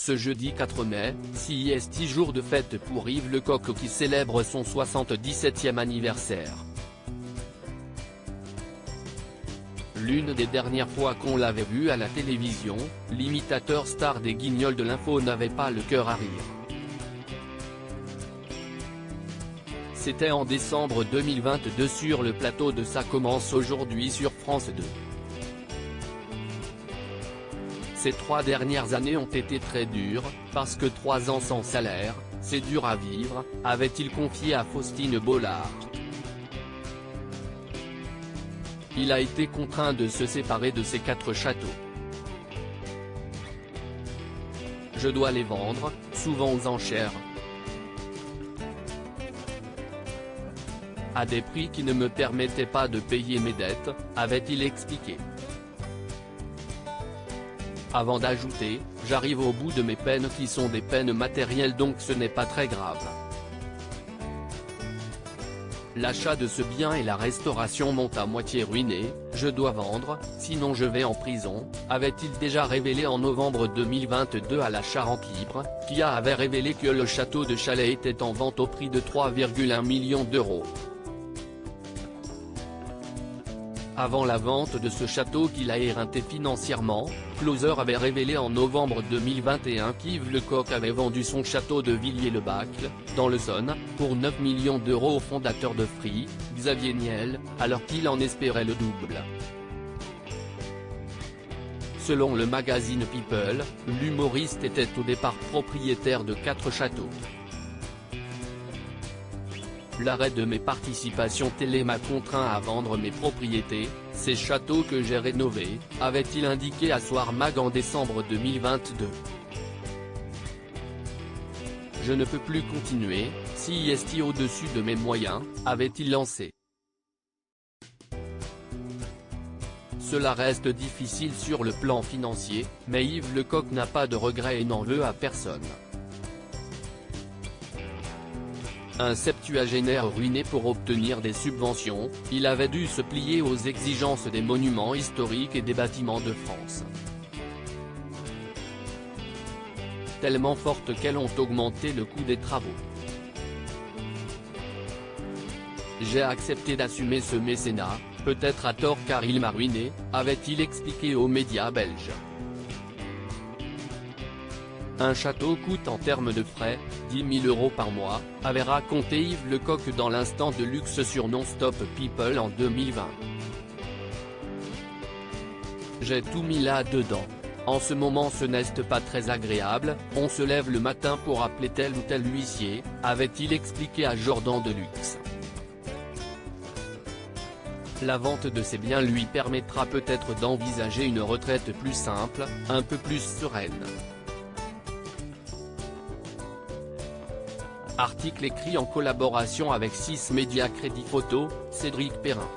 Ce jeudi 4 mai, CIST, jour de fête pour Yves Lecoq qui célèbre son 77e anniversaire. L'une des dernières fois qu'on l'avait vu à la télévision, l'imitateur star des Guignols de l'info n'avait pas le cœur à rire. C'était en décembre 2022 sur le plateau de Ça commence aujourd'hui sur France 2. Ces 3 dernières années ont été très dures, parce que 3 ans sans salaire, c'est dur à vivre, avait-il confié à Faustine Bollard. Il a été contraint de se séparer de ses 4 châteaux. Je dois les vendre, souvent aux enchères. À des prix qui ne me permettaient pas de payer mes dettes, avait-il expliqué. Avant d'ajouter, j'arrive au bout de mes peines qui sont des peines matérielles donc ce n'est pas très grave. L'achat de ce bien et la restauration m'ont à moitié ruiné, je dois vendre, sinon je vais en prison, avait-il déjà révélé en novembre 2022 à la Charente Libre, qui avait révélé que le château de Chalais était en vente au prix de 3,1 millions d'euros. Avant la vente de ce château qu'il a éreinté financièrement, Closer avait révélé en novembre 2021 qu'Yves Lecoq avait vendu son château de Villiers-le-Bacle, dans l'Essonne, pour 9 millions d'euros au fondateur de Free, Xavier Niel, alors qu'il en espérait le double. Selon le magazine People, l'humoriste était au départ propriétaire de 4 châteaux. L'arrêt de mes participations télé m'a contraint à vendre mes propriétés, ces châteaux que j'ai rénovés, avait-il indiqué à Soir Mag en décembre 2022. Je ne peux plus continuer, CIST au-dessus de mes moyens, avait-il lancé. Cela reste difficile sur le plan financier, mais Yves Lecoq n'a pas de regrets et n'en veut à personne. Un septuagénaire ruiné pour obtenir des subventions, il avait dû se plier aux exigences des monuments historiques et des bâtiments de France. Tellement fortes qu'elles ont augmenté le coût des travaux. J'ai accepté d'assumer ce mécénat, peut-être à tort car il m'a ruiné, avait-il expliqué aux médias belges. Un château coûte en termes de frais, 10 000 € par mois, avait raconté Yves Lecoq dans l'instant de luxe sur Non-Stop People en 2020. J'ai tout mis là-dedans. En ce moment ce n'est pas très agréable, on se lève le matin pour appeler tel ou tel huissier, avait-il expliqué à Jordan Deluxe. La vente de ces biens lui permettra peut-être d'envisager une retraite plus simple, un peu plus sereine. Article écrit en collaboration avec 6 médias Crédit Photo, Cédric Perrin.